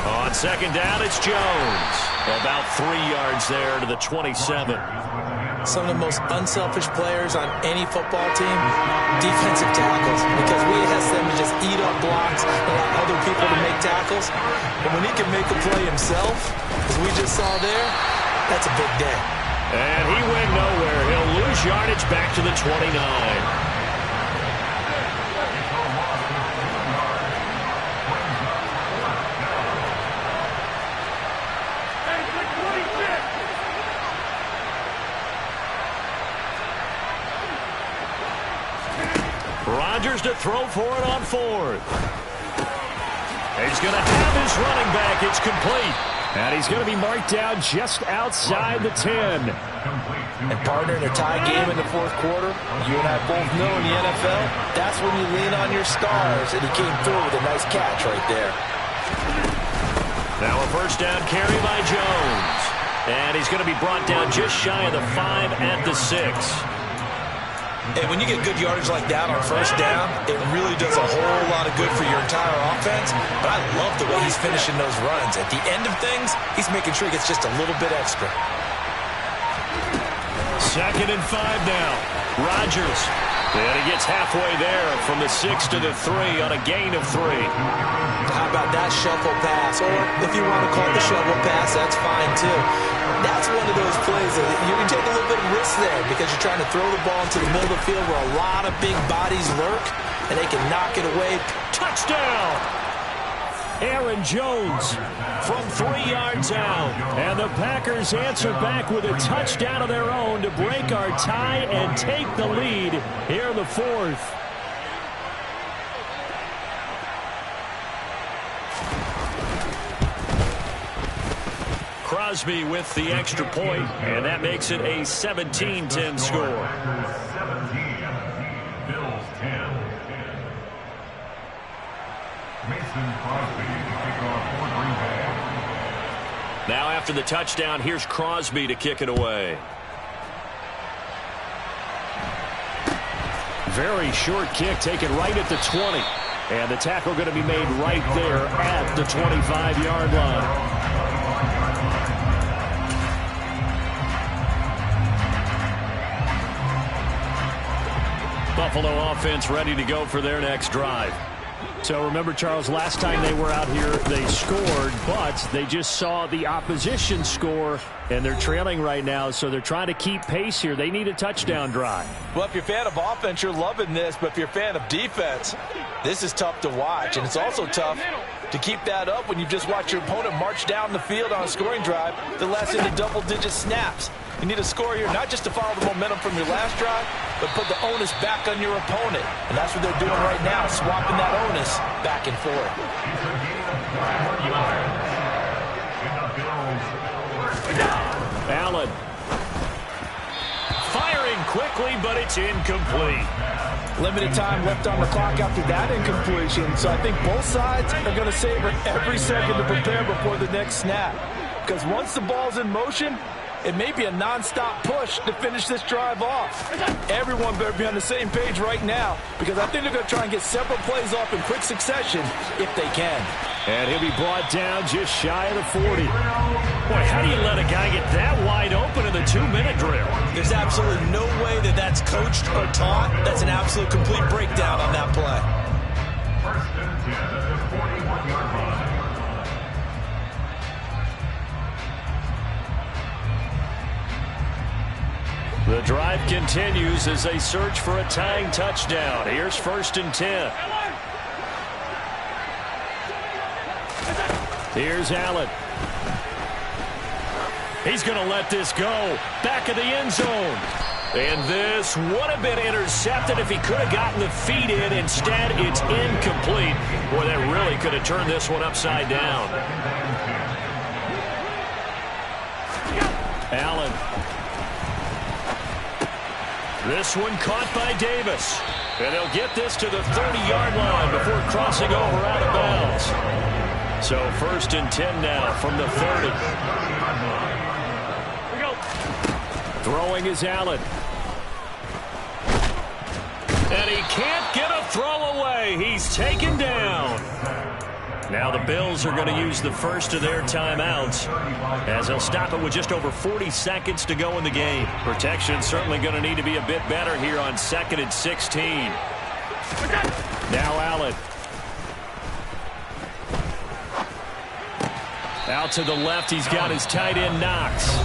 Speaker 2: On 2nd down, it's Jones. About 3 yards there to the 27.
Speaker 7: Some of the most unselfish players on any football team, defensive tackles, because we ask them to just eat up blocks and allow other people to make tackles. And when he can make a play himself, as we just saw there, that's a big day.
Speaker 2: And he went nowhere. He'll lose yardage back to the 29. Rodgers to throw for it on 4th. He's going to have his running back. It's complete.
Speaker 3: And he's going to be marked down just outside the 10.
Speaker 7: And partner, in a tie game in the 4th quarter, you and I both know in the NFL, that's when you lean on your stars. And he came through with a nice catch right there.
Speaker 2: Now a 1st down carry by Jones. And he's going to be brought down just shy of the 5 at the 6.
Speaker 8: And when you get good yardage like that on 1st down, it really does a whole lot of good for your entire offense. But I love the way he's finishing those runs. At the end of things, he's making sure he gets just a little bit extra.
Speaker 2: 2nd and 5 now. Rodgers. And he gets halfway there from the 6 to the 3 on a gain of 3.
Speaker 7: How about that shuffle pass? Or if you want to call it the shovel pass, that's fine too. That's one of those plays that you can take a little bit of risk there because you're trying to throw the ball into the middle of the field where a lot of big bodies lurk, and they can knock it away.
Speaker 2: Touchdown!
Speaker 3: Aaron Jones
Speaker 2: from 3 yards out.
Speaker 3: And the Packers answer back with a touchdown of their own to break our tie and take the lead here in the 4th.
Speaker 2: Crosby with the extra point, and that makes it a 17-10 score.
Speaker 4: 17, Bills 10. Mason Crosby to kick off for Green Bay.
Speaker 2: Now after the touchdown, here's Crosby to kick it away.
Speaker 3: Very short kick taken right at the 20. And the tackle going to be made right there at the 25-yard line.
Speaker 2: Buffalo offense ready to go for their next drive.
Speaker 3: So remember, Charles, last time they were out here, they scored, but they just saw the opposition score, and they're trailing right now, so they're trying to keep pace here. They need a touchdown drive.
Speaker 7: Well, if you're a fan of offense, you're loving this, but if you're a fan of defense, this is tough to watch, and it's also tough to keep that up when you just watch your opponent march down the field on a scoring drive that lasts into double-digit snaps. You need a score here, not just to follow the momentum from your last drive, but put the onus back on your opponent. And that's what they're doing right now, swapping that onus back and forth.
Speaker 2: Allen. Firing quickly, but it's incomplete.
Speaker 7: Limited time left on the clock after that incompletion, so I think both sides are going to savor every second to prepare before the next snap. Because once the ball's in motion, it may be a non-stop push to finish this drive off. Everyone better be on the same page right now because I think they're going to try and get several plays off in quick succession if they can.
Speaker 3: And he'll be brought down just shy of the 40.
Speaker 2: Boy, how do you let a guy get that wide open in the 2-minute drill?
Speaker 8: There's absolutely no way that that's coached or taught. That's an absolute complete breakdown on that play.
Speaker 4: First and 10 at the 41-yard line.
Speaker 2: The drive continues as they search for a tying touchdown. Here's 1st and 10. Here's Allen. He's going to let this go. Back of the end zone. And this would have been intercepted if he could have gotten the feet in. Instead, it's incomplete. Boy, that really could have turned this one upside down. Allen. This one caught by Davis. And they'll get this to the 30-yard line before crossing over out of bounds. So 1st and 10 now from the 30. Throwing is Allen. And he can't get a throw away. He's taken down. Now the Bills are going to use the first of their timeouts as they'll stop it with just over 40 seconds to go in the game. Protection certainly going to need to be a bit better here on 2nd and 16. Now Allen. Out to the left, he's got his tight end Knox.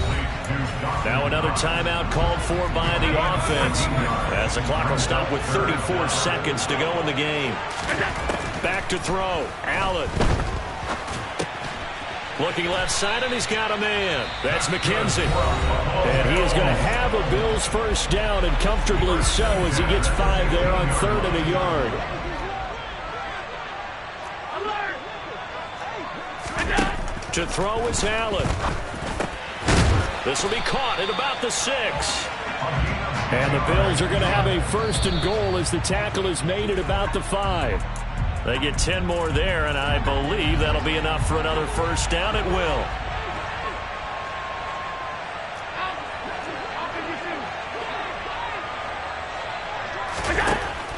Speaker 2: Now another timeout called for by the offense as the clock will stop with 34 seconds to go in the game. Back to throw. Allen. Looking left side, and he's got a man. That's McKenzie. And he is going to have a Bills first down, and comfortably so as he gets 5 there on 3rd and a yard. To throw is Allen. This will be caught at about the 6. And the Bills are going to have a 1st and goal as the tackle is made at about the 5. They get 10 more there, and I believe that'll be enough for another first down. It will.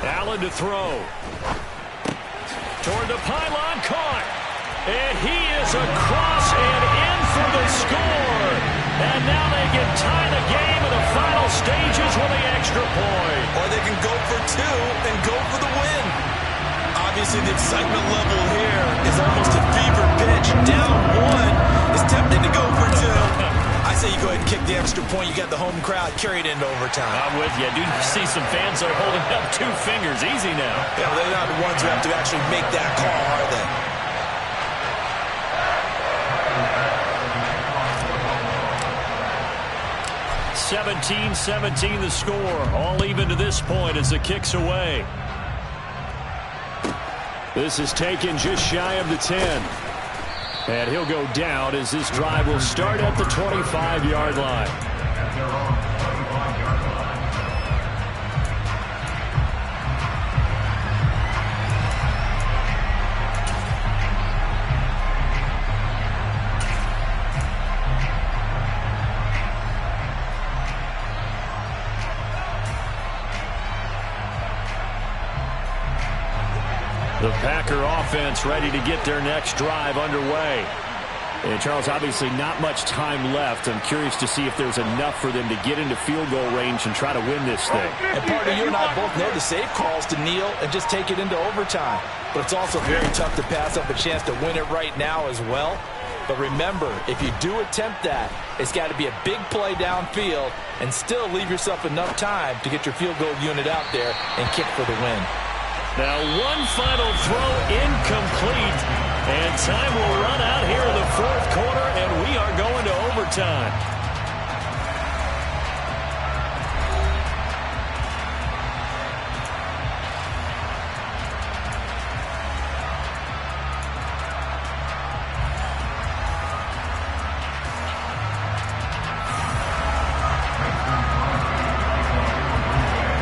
Speaker 2: Allen to throw. Toward the pylon, caught. And he is across and in for the score. And now they can tie the game in the final stages with the extra point.
Speaker 8: Or they can go for 2 and go for the win. Obviously, the excitement level here is almost a fever pitch. Down 1 is tempted to go for 2. I say you go ahead and kick the extra point. You got the home crowd carried into overtime.
Speaker 2: I'm with you. I do see some fans that are holding up 2 fingers. Easy now.
Speaker 8: Yeah, they're not the ones who have to actually make that call, are they?
Speaker 2: (17-17) the score. All even to this point as the kick's away. This is taken just shy of the 10. And he'll go down as this drive will start at the 25-yard line. The Packer offense ready to get their next drive underway. And Charles, obviously not much time left. I'm curious to see if there's enough for them to get into field goal range and try to win this thing.
Speaker 7: And partner, you and I both know the safe calls to kneel and just take it into overtime. But it's also very tough to pass up a chance to win it right now as well. But remember, if you do attempt that, it's got to be a big play downfield and still leave yourself enough time to get your field goal unit out there and kick for the win.
Speaker 2: Now one final throw incomplete, and time will run out here in the 4th quarter, and we are going to overtime.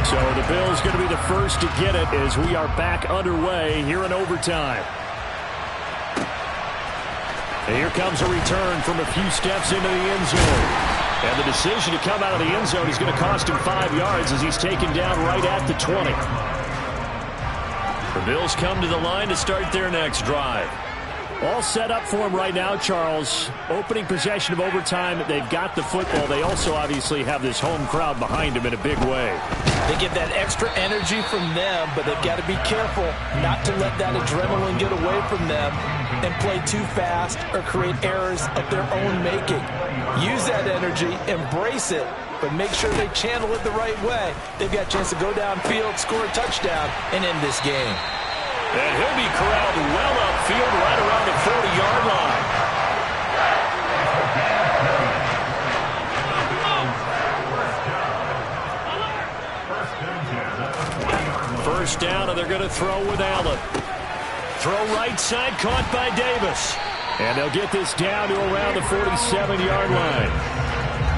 Speaker 2: So the Bills going to be the first to get it as we are back underway here in overtime. And here comes a return from a few steps into the end zone. And the decision to come out of the end zone is going to cost him 5 yards as he's taken down right at the 20. The Bills come to the line to start their next drive. All set up for him right now, Charles. Opening possession of overtime. They've got the football. They also obviously have this home crowd behind them in a big way.
Speaker 7: They get that extra energy from them, but they've got to be careful not to let that adrenaline get away from them and play too fast or create errors of their own making. Use that energy, embrace it, but make sure they channel it the right way. They've got a chance to go downfield, score a touchdown, and end this game.
Speaker 2: And he'll be corralled well upfield right around the 40-yard line. First down, and they're going to throw with Allen. Throw right side, caught by Davis.
Speaker 3: And they'll get this down to around the 47-yard line.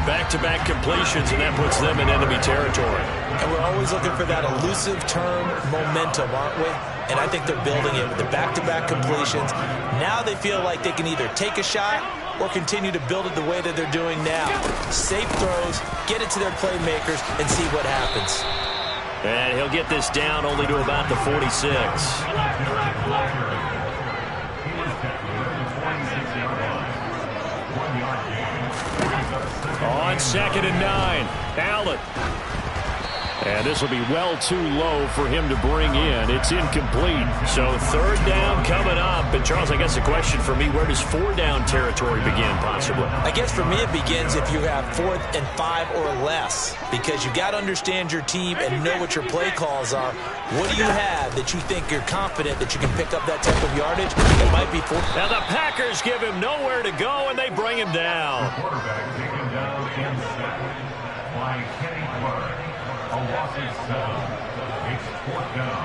Speaker 2: Back-to-back completions, and that puts them in enemy territory.
Speaker 7: And we're always looking for that elusive term momentum, aren't we? And I think they're building it with the back-to-back completions. Now they feel like they can either take a shot or continue to build it the way that they're doing now. Safe throws, get it to their playmakers, and see what happens.
Speaker 2: And he'll get this down only to about the 46. On 2nd and 9, Allen.
Speaker 3: And this will be well too low for him to bring in. It's incomplete.
Speaker 2: So 3rd down coming up. And Charles, I guess the question for me, where does 4th down territory begin possibly?
Speaker 7: I guess for me it begins if you have 4th and 5 or less, because you've got to understand your team and know what your play calls are. What do you have that you think you're confident that you can pick up that type of yardage? It might be 4th.
Speaker 2: Now the Packers give him nowhere to go, and they bring him down.
Speaker 4: The quarterback taken down in second by Kenny Clark. A loss of 7. It's 4th down.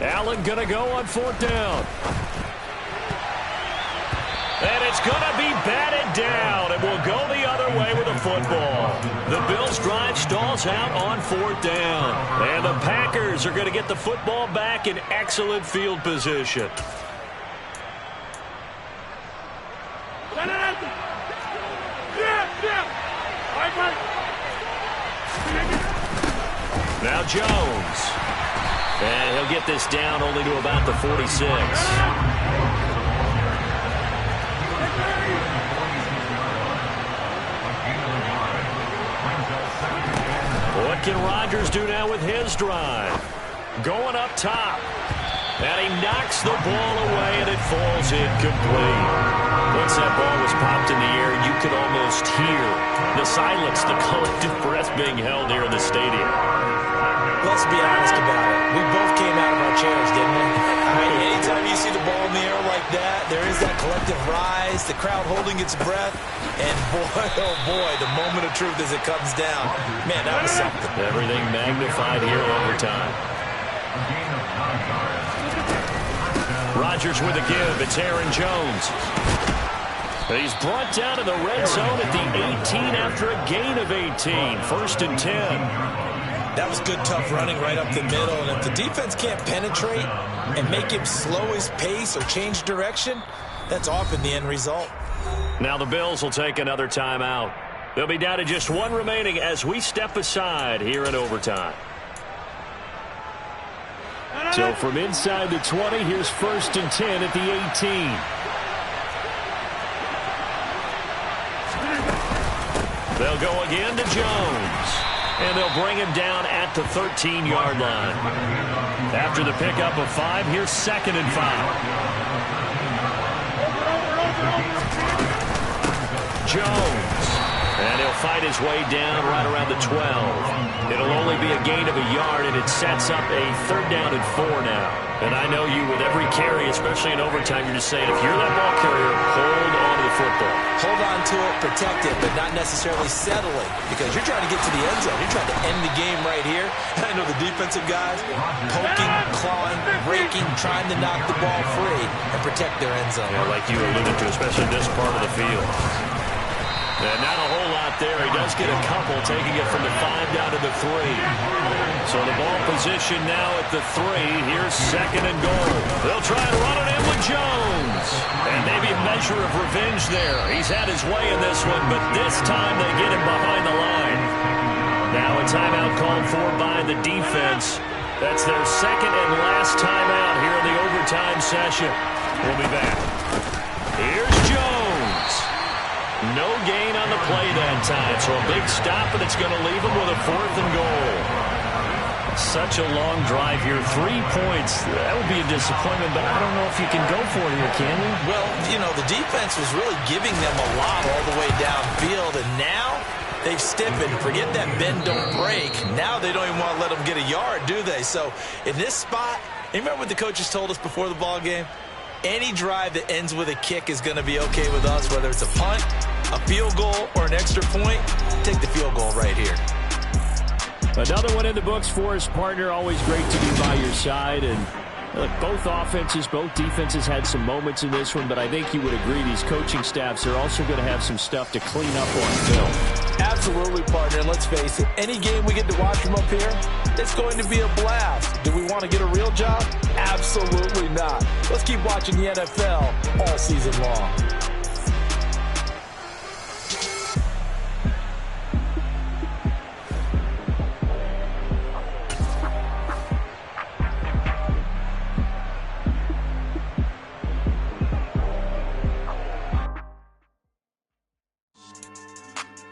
Speaker 2: Allen going to go on 4th down. And it's going to be batted down, and will go the other way with the football. The Bills' drive stalls out on 4th down. And the Packers are going to get the football back in excellent field position. Now Jones. And he'll get this down only to about the 46. What can Rodgers do now with his drive? Going up top. And he knocks the ball away, and it falls incomplete. Once that ball was popped in the air, you could almost hear the silence, the collective breath being held here in the stadium.
Speaker 7: Let's be honest about it. We both came out of our chairs, didn't we? I mean, anytime you see the ball in the air like that, there is that collective rise, the crowd holding its breath, and boy, oh boy, the moment of truth as it comes down. Man, that was something.
Speaker 2: Everything magnified here over time. Rodgers with a give. It's Aaron Jones. He's brought down to the red zone at the 18 after a gain of 18. 1st and 10.
Speaker 7: That was good, tough running right up the middle. And if the defense can't penetrate and make him slow his pace or change direction, that's often the end result.
Speaker 2: Now the Bills will take another timeout. They'll be down to just 1 remaining as we step aside here in overtime.
Speaker 3: So from inside the 20, here's 1st and 10 at the 18.
Speaker 2: They'll go again to Jones. And they'll bring him down at the 13-yard line. After the pickup of 5, here's 2nd and 5. Jones. And he'll fight his way down right around the 12. It'll only be a gain of a yard, and it sets up a 3rd down and 4 now. And I know you, with every carry, especially in overtime, you're just saying, if you're that ball carrier, hold on to the football.
Speaker 7: Hold on to it, protect it, but not necessarily settling, because you're trying to get to the end zone. You're trying to end the game right here. And I know the defensive guys poking, clawing, breaking, trying to knock the ball free and protect their end zone.
Speaker 2: Yeah, like you alluded to, especially this part of the field. And not a whole lot there. He does get a couple, taking it from the 5 down to the 3. So the ball position now at the 3. Here's 2nd and goal. They'll try and run it in with Jones. And maybe a measure of revenge there. He's had his way in this one, but this time they get him behind the line. Now a timeout called for by the defense. That's their 2nd and last timeout here in the overtime session. We'll be back. Here's Jones. No gain on the play that time, so a big stop, and it's going to leave him with a 4th and goal. Such a long drive here. 3 points. That would be a disappointment, but I don't know if you can go for it here, can you?
Speaker 7: Well, you know, the defense was really giving them a lot all the way downfield, and now they've stiffened. Forget that bend, don't break. Now they don't even want to let them get a yard, do they? So in this spot, you remember what the coaches told us before the ball game? Any drive that ends with a kick is going to be okay with us, whether it's a punt, a field goal, or an extra point. Take the field goal right here.
Speaker 3: Another one in the books for his partner. Always great to be by your side. And look, both offenses, both defenses had some moments in this one, but I think you would agree these coaching staffs are also going to have some stuff to clean up on film.
Speaker 7: Absolutely, partner. And let's face it, any game we get to watch from up here, it's going to be a blast. Do we want to get a real job? Absolutely not. Let's keep watching the NFL all season long.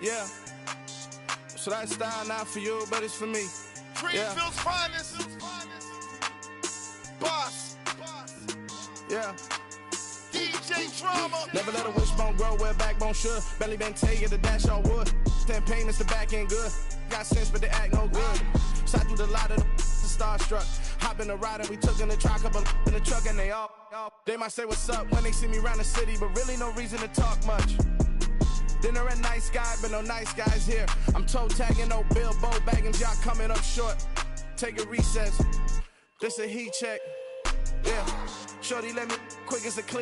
Speaker 10: Yeah, so that style not for you, but it's for me.
Speaker 11: Greenfield's finest. Boss.
Speaker 10: Yeah.
Speaker 11: DJ Drama.
Speaker 10: Never let a wishbone grow where backbone should. Belly been take it, the dash all wood. 10 payments, the back end good. Got sense, but they act no good. Shot through the lot of the starstruck. Hop in the ride and we took in the truck, couple in the truck, and they all. They might say what's up when they see me around the city, but really no reason to talk much. Dinner a nice guy, but no nice guys here. I'm toe tagging, no Bilbo bagging, y'all coming up short. Take a recess. This a heat check. Yeah. Shorty let me quick as a click.